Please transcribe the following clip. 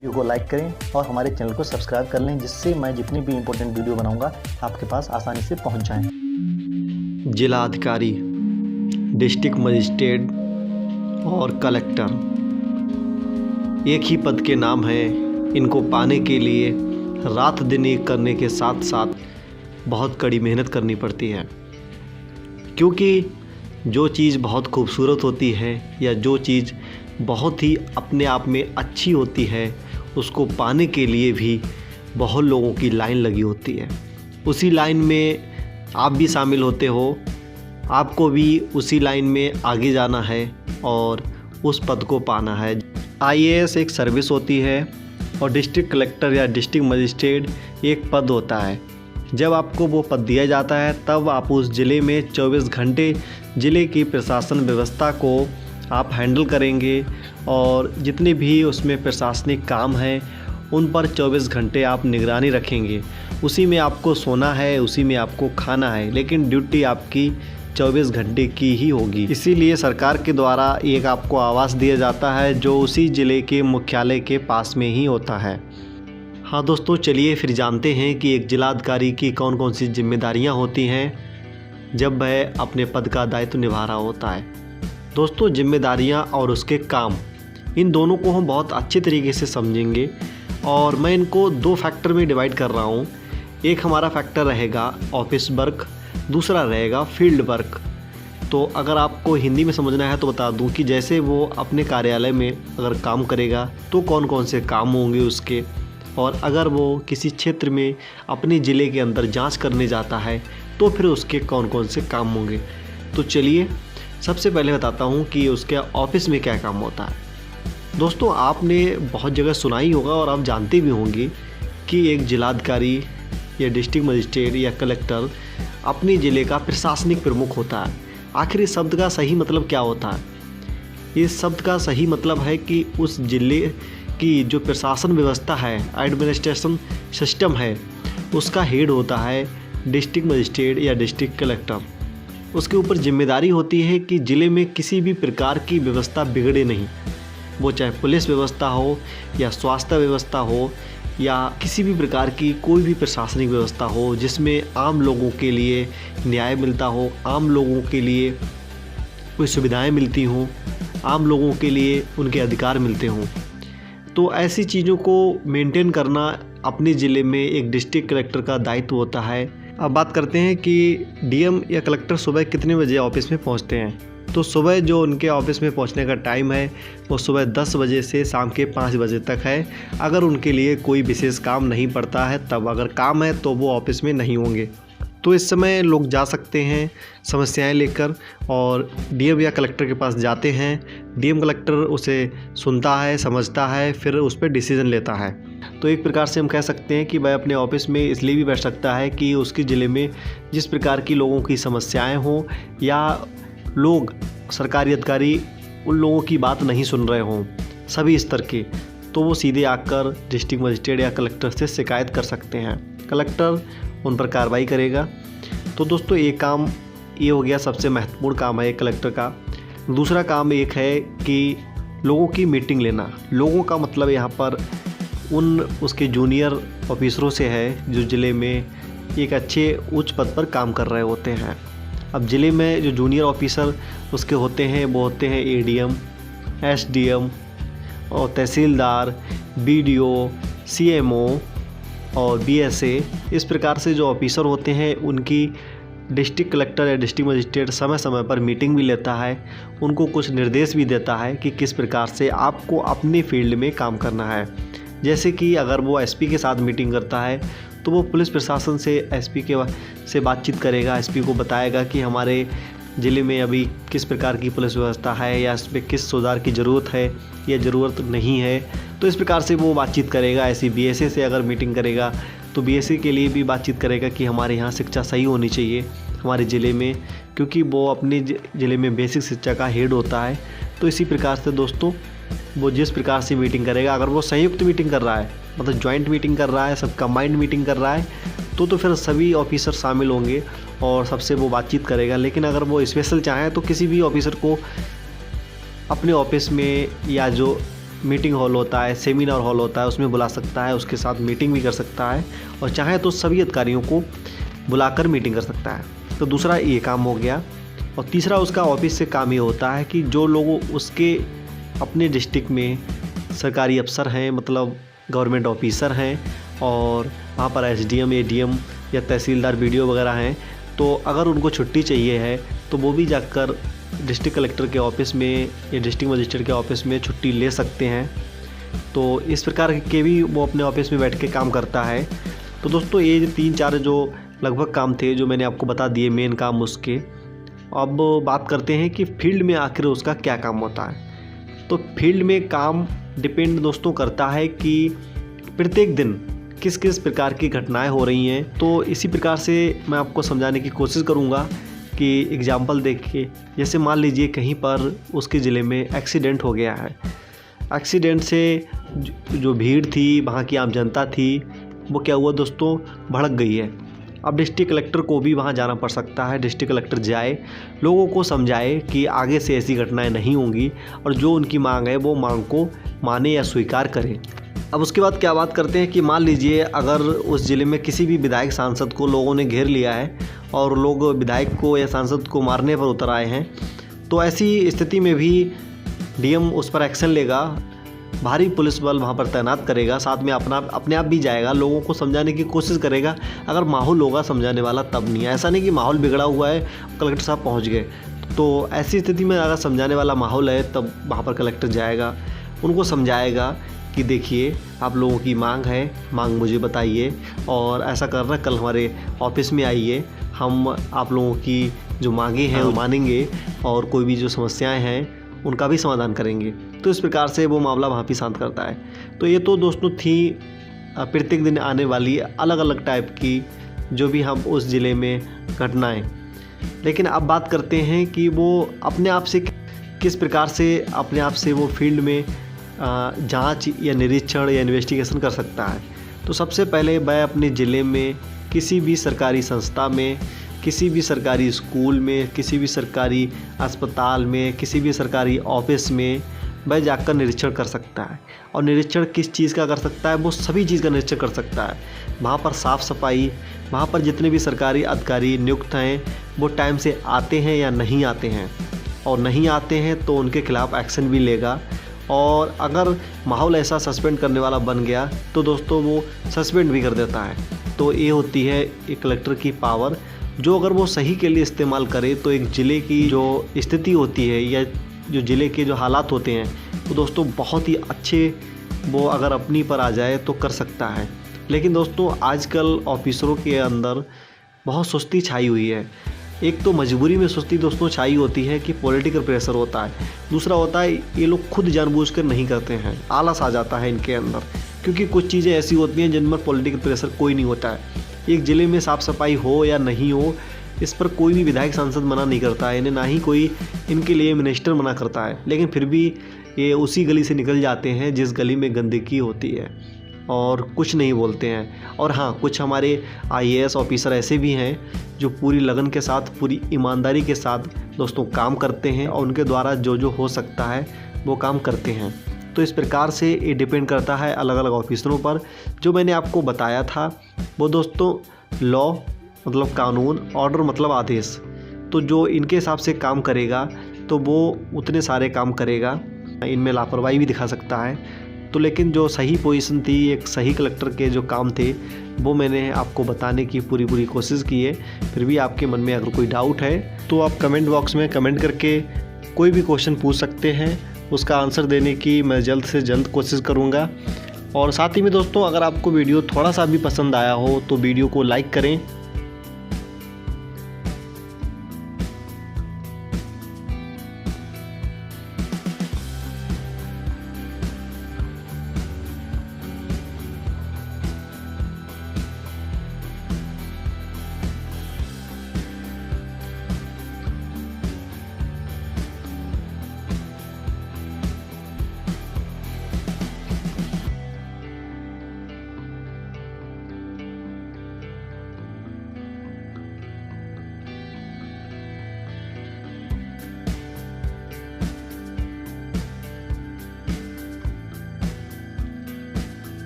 Video को like करें और हमारे चैनल को सब्सक्राइब कर लें, जिससे मैं जितनी भी इम्पोर्टेंट वीडियो बनाऊंगा आपके पास आसानी से पहुंच जाएं। जिला अधिकारी, डिस्ट्रिक्ट मजिस्ट्रेट और कलेक्टर एक ही पद के नाम हैं। इनको पाने के लिए रात दिन एक करने के साथ साथ बहुत कड़ी मेहनत करनी पड़ती है, क्योंकि जो चीज़ बहुत खूबसूरत होती है या जो चीज़ बहुत ही अपने आप में अच्छी होती है, उसको पाने के लिए भी बहुत लोगों की लाइन लगी होती है। उसी लाइन में आप भी शामिल होते हो। आपको भी उसी लाइन में आगे जाना है और उस पद को पाना है। आईएएस एक सर्विस होती है और डिस्ट्रिक्ट कलेक्टर या डिस्ट्रिक्ट मजिस्ट्रेट एक पद होता है। जब आपको वो पद दिया जाता है तब आप उस ज़िले में 24 घंटे ज़िले की प्रशासन व्यवस्था को आप हैंडल करेंगे और जितने भी उसमें प्रशासनिक काम हैं उन पर 24 घंटे आप निगरानी रखेंगे। उसी में आपको सोना है, उसी में आपको खाना है, लेकिन ड्यूटी आपकी 24 घंटे की ही होगी। इसीलिए सरकार के द्वारा एक आपको आवास दिया जाता है जो उसी ज़िले के मुख्यालय के पास में ही होता है। हाँ दोस्तों, चलिए फिर जानते हैं कि एक जिलाधिकारी की कौन कौन सी जिम्मेदारियाँ होती हैं जब वह अपने पद का दायित्व निभा रहा होता है। दोस्तों, जिम्मेदारियाँ और उसके काम, इन दोनों को हम बहुत अच्छे तरीके से समझेंगे और मैं इनको दो फैक्टर में डिवाइड कर रहा हूँ। एक हमारा फैक्टर रहेगा ऑफिस वर्क, दूसरा रहेगा फील्ड वर्क। तो अगर आपको हिंदी में समझना है तो बता दूं कि जैसे वो अपने कार्यालय में अगर काम करेगा तो कौन कौन से काम होंगे उसके, और अगर वो किसी क्षेत्र में अपने ज़िले के अंदर जांच करने जाता है तो फिर उसके कौन कौन से काम होंगे। तो चलिए सबसे पहले बताता हूँ कि उसके ऑफिस में क्या काम होता है। दोस्तों, आपने बहुत जगह सुना ही होगा और आप जानते भी होंगे कि एक जिलाधिकारी या डिस्ट्रिक्ट मजिस्ट्रेट या कलेक्टर अपने ज़िले का प्रशासनिक प्रमुख होता है। आखिर इस शब्द का सही मतलब क्या होता है? इस शब्द का सही मतलब है कि उस ज़िले की जो प्रशासन व्यवस्था है, एडमिनिस्ट्रेशन सिस्टम है, उसका हेड होता है डिस्ट्रिक्ट मजिस्ट्रेट या डिस्ट्रिक्ट कलेक्टर। उसके ऊपर जिम्मेदारी होती है कि ज़िले में किसी भी प्रकार की व्यवस्था बिगड़े नहीं, वो चाहे पुलिस व्यवस्था हो या स्वास्थ्य व्यवस्था हो या किसी भी प्रकार की कोई भी प्रशासनिक व्यवस्था हो जिसमें आम लोगों के लिए न्याय मिलता हो, आम लोगों के लिए कोई सुविधाएं मिलती हों, आम लोगों के लिए उनके अधिकार मिलते हों। तो ऐसी चीज़ों को मेंटेन करना अपने ज़िले में एक डिस्ट्रिक्ट कलेक्टर का दायित्व होता है। अब बात करते हैं कि डीएम या कलेक्टर सुबह कितने बजे ऑफिस में पहुंचते हैं। तो सुबह जो उनके ऑफिस में पहुंचने का टाइम है वो सुबह 10 बजे से शाम के 5 बजे तक है। अगर उनके लिए कोई विशेष काम नहीं पड़ता है तब, अगर काम है तो वो ऑफिस में नहीं होंगे। तो इस समय लोग जा सकते हैं समस्याएं लेकर और डीएम या कलेक्टर के पास जाते हैं। डीएम कलेक्टर उसे सुनता है, समझता है, फिर उस पर डिसीज़न लेता है। तो एक प्रकार से हम कह सकते हैं कि वह अपने ऑफिस में इसलिए भी बैठ सकता है कि उसके ज़िले में जिस प्रकार की लोगों की समस्याएं हों या लोग, सरकारी अधिकारी उन लोगों की बात नहीं सुन रहे हों सभी स्तर के, तो वो सीधे आकर डिस्ट्रिक्ट मजिस्ट्रेट या कलेक्टर से शिकायत कर सकते हैं। कलेक्टर उन पर कार्रवाई करेगा। तो दोस्तों, एक काम ये हो गया, सबसे महत्वपूर्ण काम है एक कलेक्टर का। दूसरा काम एक है कि लोगों की मीटिंग लेना। लोगों का मतलब यहाँ पर उन उसके जूनियर ऑफिसरों से है जो ज़िले में एक अच्छे उच्च पद पर काम कर रहे होते हैं। अब ज़िले में जो जूनियर ऑफिसर उसके होते हैं वो होते हैं एडीएम, एसडीएम और तहसीलदार, बीडीओ, सीएमओ और बीएसए। इस प्रकार से जो ऑफिसर होते हैं उनकी डिस्ट्रिक्ट कलेक्टर या डिस्ट्रिक्ट मजिस्ट्रेट समय समय पर मीटिंग भी लेता है, उनको कुछ निर्देश भी देता है कि किस प्रकार से आपको अपने फील्ड में काम करना है। जैसे कि अगर वो एसपी के साथ मीटिंग करता है तो वो पुलिस प्रशासन से एसपी से बातचीत करेगा, एसपी को बताएगा कि हमारे ज़िले में अभी किस प्रकार की पुलिस व्यवस्था है या इस पर किस सुधार की ज़रूरत है या ज़रूरत नहीं है। तो इस प्रकार से वो बातचीत करेगा। ऐसी बीएसए से अगर मीटिंग करेगा तो बीएसए के लिए भी बातचीत करेगा कि हमारे यहाँ शिक्षा सही होनी चाहिए हमारे ज़िले में, क्योंकि वो अपने ज़िले में बेसिक शिक्षा का हेड होता है। तो इसी प्रकार से दोस्तों, वो जिस प्रकार से मीटिंग करेगा, अगर वो संयुक्त मीटिंग कर रहा है, मतलब जॉइंट मीटिंग कर रहा है, सब कंबाइंड मीटिंग कर रहा है, तो फिर सभी ऑफिसर शामिल होंगे और सबसे वो बातचीत करेगा। लेकिन अगर वो स्पेशल चाहे तो किसी भी ऑफिसर को अपने ऑफिस में या जो मीटिंग हॉल होता है, सेमिनार हॉल होता है, उसमें बुला सकता है, उसके साथ मीटिंग भी कर सकता है और चाहे तो सभी अधिकारियों को बुलाकर मीटिंग कर सकता है। तो दूसरा ये काम हो गया। और तीसरा उसका ऑफिस से काम ये होता है कि जो लोग उसके अपने डिस्ट्रिक्ट में सरकारी अफसर हैं, मतलब गवर्नमेंट ऑफिसर हैं और वहाँ पर एसडीएम, एडीएम या तहसीलदार, बीडीओ वगैरह हैं, तो अगर उनको छुट्टी चाहिए है तो वो भी जाकर डिस्ट्रिक्ट कलेक्टर के ऑफ़िस में या डिस्ट्रिक्ट मजिस्ट्रेट के ऑफ़िस में छुट्टी ले सकते हैं। तो इस प्रकार के भी वो अपने ऑफिस में बैठ के काम करता है। तो दोस्तों ये 3-4 जो लगभग काम थे जो मैंने आपको बता दिए मेन काम उसके। अब बात करते हैं कि फील्ड में आखिर उसका क्या काम होता है। तो फील्ड में काम डिपेंड दोस्तों करता है कि प्रत्येक दिन किस किस प्रकार की घटनाएं हो रही हैं। तो इसी प्रकार से मैं आपको समझाने की कोशिश करूंगा कि एग्जाम्पल देख के, जैसे मान लीजिए कहीं पर उसके ज़िले में एक्सीडेंट हो गया है। एक्सीडेंट से जो भीड़ थी, वहाँ की आम जनता थी, वो क्या हुआ दोस्तों, भड़क गई है। अब डिस्ट्रिक्ट कलेक्टर को भी वहाँ जाना पड़ सकता है। डिस्ट्रिक्ट कलेक्टर जाए, लोगों को समझाए कि आगे से ऐसी घटनाएं नहीं होंगी और जो उनकी मांग है वो मांग को माने या स्वीकार करें। अब उसके बाद क्या बात करते हैं कि मान लीजिए अगर उस ज़िले में किसी भी विधायक सांसद को लोगों ने घेर लिया है और लोग विधायक को या सांसद को मारने पर उतर आए हैं, तो ऐसी स्थिति में भी डीएम उस पर एक्शन लेगा, भारी पुलिस बल वहाँ पर तैनात करेगा, साथ में अपने आप भी जाएगा, लोगों को समझाने की कोशिश करेगा। अगर माहौल होगा समझाने वाला तब नहीं है, ऐसा नहीं कि माहौल बिगड़ा हुआ है कलेक्टर साहब पहुँच गए। तो ऐसी स्थिति में अगर समझाने वाला माहौल है तब वहाँ पर कलेक्टर जाएगा, उनको समझाएगा कि देखिए आप लोगों की मांग है, मांग मुझे बताइए और ऐसा करना, कल हमारे ऑफिस में आइए, हम आप लोगों की जो मांगे हैं वो मानेंगे और कोई भी जो समस्याएं हैं उनका भी समाधान करेंगे। तो इस प्रकार से वो मामला वहाँ भी शांत करता है। तो ये तो दोस्तों थी प्रत्येक दिन आने वाली अलग अलग टाइप की जो भी हम उस ज़िले में घटनाएँ। लेकिन अब बात करते हैं कि वो अपने आप से किस प्रकार से अपने आप से वो फील्ड में जांच या निरीक्षण या इन्वेस्टिगेशन कर सकता है। तो सबसे पहले वह अपने ज़िले में किसी भी सरकारी संस्था में, किसी भी सरकारी स्कूल में, किसी भी सरकारी अस्पताल में, किसी भी सरकारी ऑफिस में वह जाकर निरीक्षण कर सकता है। और निरीक्षण किस चीज़ का कर सकता है, वो सभी चीज़ का निरीक्षण कर सकता है। वहाँ पर साफ़ सफाई, वहाँ पर जितने भी सरकारी अधिकारी नियुक्त हैं वो टाइम से आते हैं या नहीं आते हैं, और नहीं आते हैं तो उनके खिलाफ़ एक्शन भी लेगा। और अगर माहौल ऐसा सस्पेंड करने वाला बन गया तो दोस्तों वो सस्पेंड भी कर देता है। तो ये होती है एक कलेक्टर की पावर, जो अगर वो सही के लिए इस्तेमाल करे तो एक ज़िले की जो स्थिति होती है या जो ज़िले के जो हालात होते हैं वो दोस्तों बहुत ही अच्छे वो अगर अपनी पर आ जाए तो कर सकता है। लेकिन दोस्तों आजकल ऑफिसरों के अंदर बहुत सुस्ती छाई हुई है। एक तो मजबूरी में सुस्ती दोस्तों छाई होती है कि पॉलिटिकल प्रेशर होता है, दूसरा होता है ये लोग खुद जानबूझकर नहीं करते हैं, आलस आ जाता है इनके अंदर, क्योंकि कुछ चीज़ें ऐसी होती हैं जिन पर पॉलिटिकल प्रेशर कोई नहीं होता है। एक ज़िले में साफ़ सफाई हो या नहीं हो, इस पर कोई भी विधायक सांसद मना नहीं करता है, इन्हें ना ही कोई इनके लिए मिनिस्टर मना करता है, लेकिन फिर भी ये उसी गली से निकल जाते हैं जिस गली में गंदगी होती है और कुछ नहीं बोलते हैं। और हाँ, कुछ हमारे आईएएस ऑफिसर ऐसे भी हैं जो पूरी लगन के साथ, पूरी ईमानदारी के साथ दोस्तों काम करते हैं और उनके द्वारा जो जो हो सकता है वो काम करते हैं। तो इस प्रकार से ये डिपेंड करता है अलग अलग ऑफिसरों पर। जो मैंने आपको बताया था वो दोस्तों लॉ मतलब कानून, ऑर्डर मतलब आदेश, तो जो इनके हिसाब से काम करेगा तो वो उतने सारे काम करेगा, इनमें लापरवाही भी दिखा सकता है। तो लेकिन जो सही पोजीशन थी, एक सही कलेक्टर के जो काम थे वो मैंने आपको बताने की पूरी कोशिश की है। फिर भी आपके मन में अगर कोई डाउट है तो आप कमेंट बॉक्स में कमेंट करके कोई भी क्वेश्चन पूछ सकते हैं, उसका आंसर देने की मैं जल्द से जल्द कोशिश करूँगा। और साथ ही में दोस्तों अगर आपको वीडियो थोड़ा सा भी पसंद आया हो तो वीडियो को लाइक करें